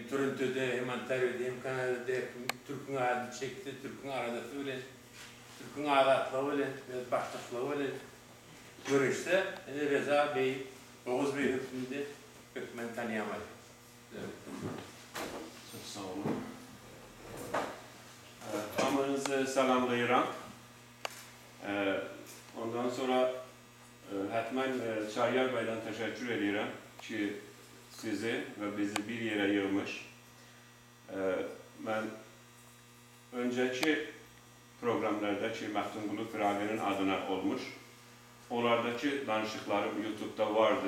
Toronto'da hemen terördeyim, Kanada'da Türk'ün adı çekti, Türk'ün aradası öyle, Türk'ün adatlığı öyle, başlıklığı öyle görüşte, Reza Bey, Oğuz Bey hükmünde hükmen tanıyamadı. Evet. Çok sağ olun. Hamınızı salamlayıram. Ondan sonra hatmen Çaryar Bey'den teşekkür ediyorum ki sizi ve bizi bir yere yığmış. Ben önceki programlardaki Məftungulu Firaqinin adına olmuş. Onlardaki danışıklarım YouTube'da vardı.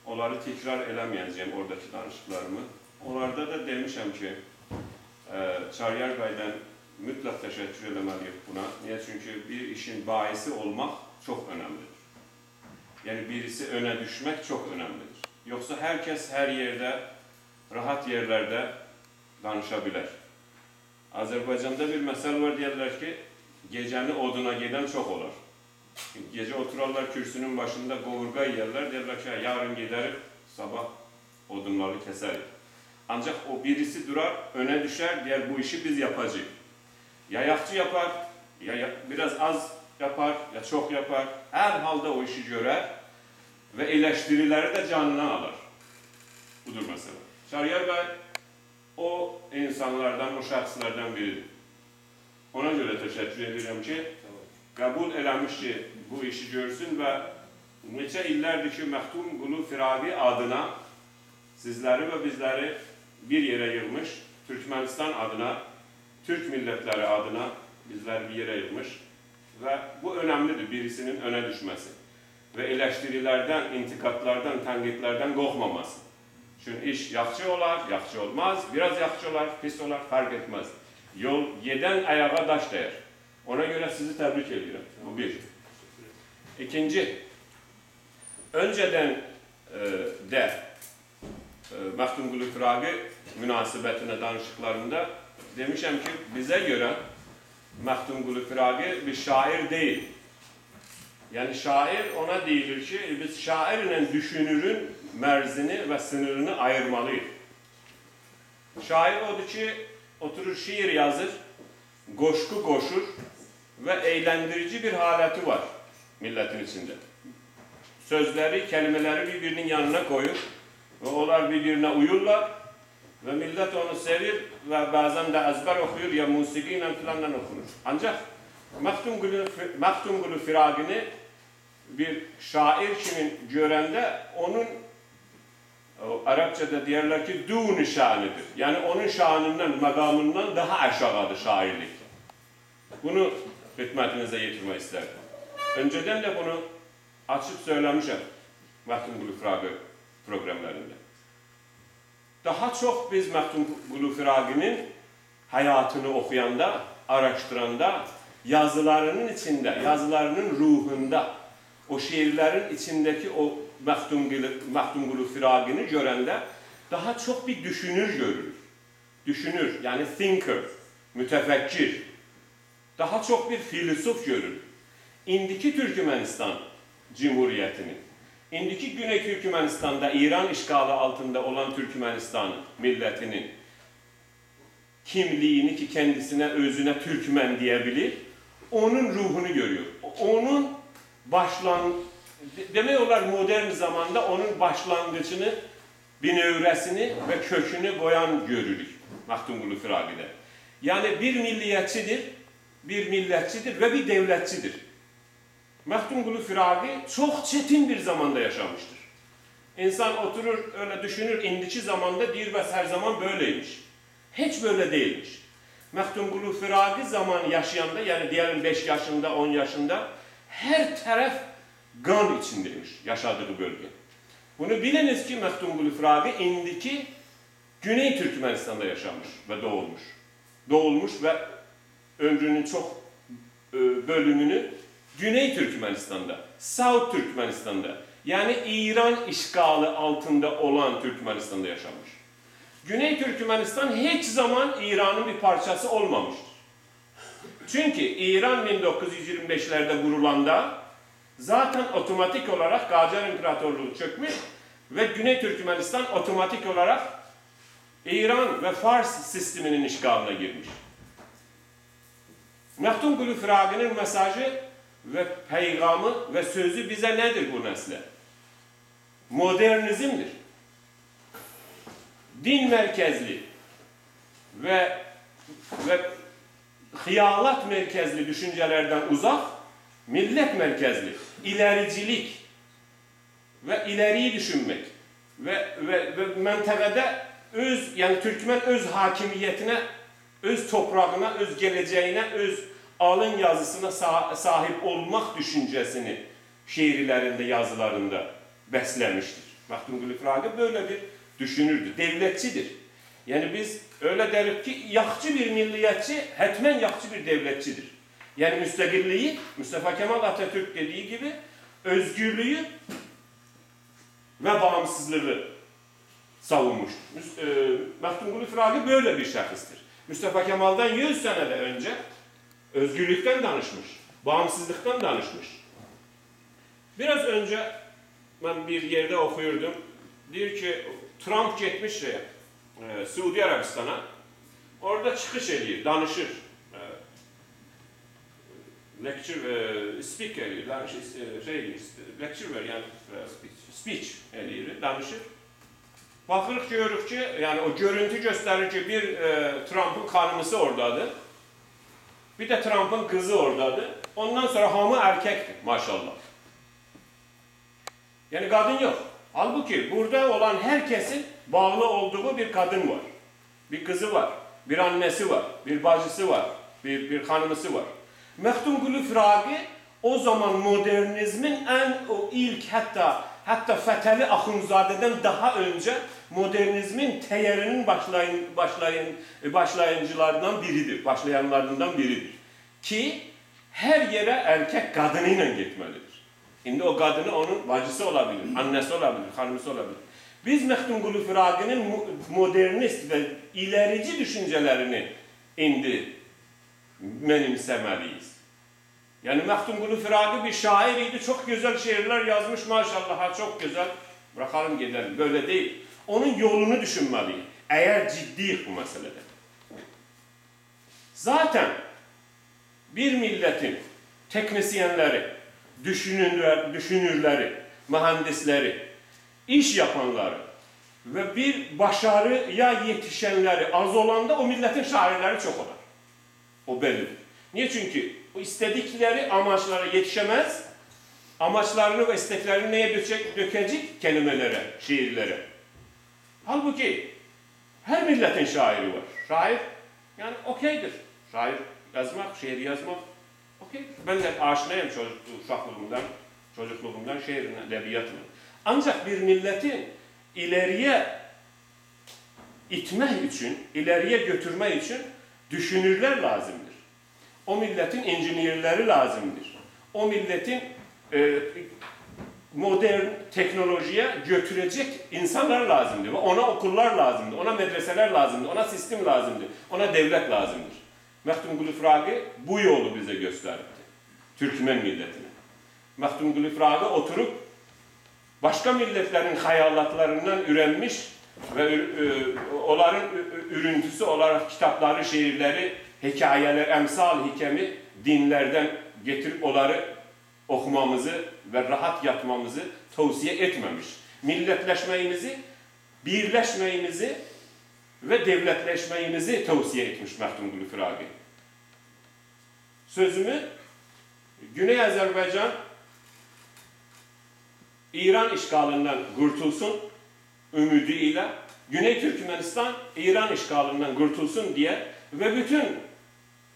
Onları tekrar eləməyəcəyim oradaki danışıklarımı. Onlarda da demişəm ki, Çaryar Bey'den mütləq təşəkkür eləməliyik buna. Niye? Çünkü bir işin baisi olmak çok önemlidir. Yani birisi öne düşmek çok önemlidir. Yoksa herkes her yerde, rahat yerlerde danışabilir. Azerbaycan'da bir mesel var, diyorlar ki, geceni oduna giden çok olur. Gece oturarlar kürsünün başında qovurqa yiyerler, diyorlar ki, yarın giderim, sabah odunları keserim. Ancak o birisi durar, öne düşer, diğer bu işi biz yapacağız. Ya yaxçı yapar, ya biraz az yapar, ya çok yapar. Her halde o işi görer ve eleştirileri de canına alır. Budur mesela. Çaryar Bey o insanlardan, o şahslardan biridir. Ona göre teşekkür ederim ki, kabul eləmiş ki, bu işi görsün ve neçə illərdir ki, Məftungulu Firaqi adına sizleri ve bizleri bir yere yığmış, Türkmenistan adına, Türk milletleri adına bizler bir yere yığmış ve bu önemlidir, birisinin öne düşmesi ve eleştirilerden, intikatlardan, tənkitlerden qorxmaması. Çünkü iş yaxşı olar, yaxşı olmaz, biraz yaxşı olar, pis olar, fark etmez. Yol yeden ayağa daş değer. Ona göre sizi tebrik ediyorum. Bu bir. İkinci, önceden Məftungulu Firaqi münasibətine danışıklarında demişəm ki, bize göre Məftungulu Firaqi bir şair değil. Yani şair ona deyilir ki, biz şairle düşünürün mərzini ve sınırını ayırmalıyız. Şair odur ki, oturur şiir yazır, qoşku qoşur ve eğlendirici bir haleti var milletin içinde. Sözleri, kelimeleri birbirinin yanına koyur ve onlar birbirine uyurlar ve millet onu sevir ve bazen de ezber okuyor ya musikiyle filanla okunur. Ancak Məftungulu Firaqini bir şair kimin görende onun Arapçada derler ki dûn-i şanidir. Yani onun şanından, makamından daha aşağıdır şairlik. Bunu hikmetinize getirmek isterim. Önceden de bunu açıp söylemişim Məftungulu Firaqi programlarında. Daha çok biz Məftungulu Firaqinin hayatını okuyanda, araştıranda, yazılarının içinde, yazılarının ruhunda, o şiirlerin içindeki o Məftungulu Firaqini görende daha çok bir düşünür görürüz. Düşünür, yani thinker, mütefekkir. Daha çok bir filosof görür. İndiki Türkmenistan Cumhuriyeti'nin, indiki Güney Türkmenistan'da İran işgali altında olan Türkmenistan milletinin kimliğini ki kendisine, özüne Türkmen diyebilir, onun ruhunu görüyor. Onun demiyorlar modern zamanda onun başlangıcını, binevresini ve kökünü koyan görürük Məftungulu Firaqi'de. Yani bir milliyetçidir, bir milletçidir ve bir devletçidir. Məftungulu Firaqi çok çetin bir zamanda yaşamıştır. İnsan oturur öyle düşünür, indiki zamanda deyir bəs her zaman böyleymiş. Hiç böyle değilmiş. Məftungulu Firaqi zaman yaşayanda, yani diyelim 5 yaşında, 10 yaşında her taraf kan içindeymiş yaşadığı bölge. Bunu biliniz ki Məftungulu Firaqi indiki Güney Türkmenistan'da yaşamış ve doğulmuş. Doğulmuş ve ömrünün çok bölümünü Güney Türkmenistan'da, South Türkmenistan'da, yani İran işgali altında olan Türkmenistan'da yaşamış. Güney Türkmenistan hiç zaman İran'ın bir parçası olmamıştır. Çünkü İran 1925'lerde kurulanda zaten otomatik olarak Qacar İmparatorluğu çökmüş ve Güney Türkmenistan otomatik olarak İran ve Fars sisteminin işgaline girmiş. Məftungulu Firaqinin mesajı ve peygamı ve sözü bize nedir bu nesle? Modernizmdir. Din merkezli ve hıyalat merkezli düşüncelerden uzak, millet merkezli, ilericilik ve ileriyi düşünmek ve menteğede yani Türkmen öz hakimiyetine, öz toprağına, öz geleceğine, öz alın yazısına sahip olmak düşüncesini şiirlerinde, yazılarında beslemiştir. Məftungulu Firaqi böyle bir düşünürdü, devletçidir. Yani biz öyle deriz ki, yakçı bir milliyetçi, hetmen yakçı bir devletçidir. Yani müstakilliği, Mustafa Kemal Atatürk dediği gibi, özgürlüğü ve bağımsızlığı savunmuştur. Məftungulu Firaqi böyle bir şahısdır. Mustafa Kemal'dan 100 senede önce özgürlükten danışmış, bağımsızlıktan danışmış. Biraz önce ben bir yerde okuyordum. Diyor ki Trump gitmiş Suudi Arabistan'a. Orada çıkış ediyor, danışır. Lecture, speaker, lecture ver yani speech ediyor, danışır. Bakırıq görürük ki, yani o görüntü gösterir ki bir Trump'ın kanımısı oradadır. Bir de Trump'ın kızı oradadır. Ondan sonra hamı erkektir maşallah. Yani kadın yok. Halbuki burada olan herkesin bağlı olduğu bir kadın var. Bir kızı var, bir annesi var, bir bacısı var, bir hanımısı var. Məftungulu Firaqi o zaman modernizmin o ilk hatta Fətəli Axundzade'den daha önce modernizmin teyarının başlayıcılarından biridir, başlayanlarından biridir. Ki her yere erkek kadınıyla gitmelidir. Şimdi o kadını onun bacısı olabilir, annesi olabilir, hanımısı olabilir. Biz Məftungulu Firaqi'nin modernist ve ilerici düşüncelerini indi benimsemeliyiz. Yani Məftungulu Firaqi bir şairiydi, çok güzel şiirler yazmış maşallah, çok güzel. Bırakalım gidelim, böyle değil. Onun yolunu düşünmeliyiz, eğer ciddiyiz bu meselede. Zaten bir milletin teknisyenleri, düşünürleri, mühendisleri, iş yapanları ve bir başarıya yetişenleri az olanda o milletin şairleri çok olur. O bellidir. Niye? Çünkü o istedikleri amaçlara yetişemez, amaçlarını ve isteklerini neye dökecek? Kelimelere, şiirlere. Halbuki her milletin şairi var. Şair yani okeydir. Şair yazmak, şiir yazmak okeydir. Ben de aşinayım çocukluğumdan şiirin, edebiyatına. Ancak bir milleti ileriye itmek için, ileriye götürmek için düşünürler lazımdır. O milletin inciniyerleri lazımdır. O milletin modern teknolojiye götürecek insanlar lazımdır. Ona okullar lazımdır, ona medreseler lazımdır, ona sistem lazımdır, ona devlet lazımdır. Məftungulu Firaqi bu yolu bize gösterdi. Türkmen milletine. Məftungulu Firaqi oturup başka milletlerin hayalatlarından ürenmiş ve onların ürüntüsü olarak kitapları, şiirleri, hikayeler, emsal hikemi dinlerden getirip onları okumamızı ve rahat yatmamızı tavsiye etmemiş. Milletleşmeyimizi, birleşmeyimizi ve devletleşmeyimizi tavsiye etmiş Məftungulu Firaqi. Sözümü Güney Azerbaycan İran işgalinden kurtulsun ümidiyle, Güney Türkmenistan İran işgalinden kurtulsun diye ve bütün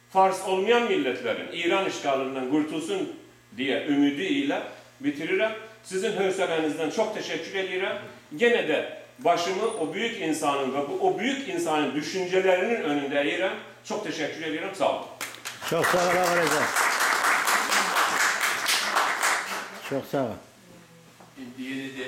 Fars olmayan milletlerin İran işgalinden kurtulsun diye ümidiyle bitiririm. Sizin hövsəlenizden çok teşekkür ederim. Gene de başımı o büyük insanın ve o büyük insanın düşüncelerinin önünde eğirəm. Çok teşekkür ederim. Sağ olun. Çok sağ ol Ağaracığım. Çok sağ ol. Diğeri de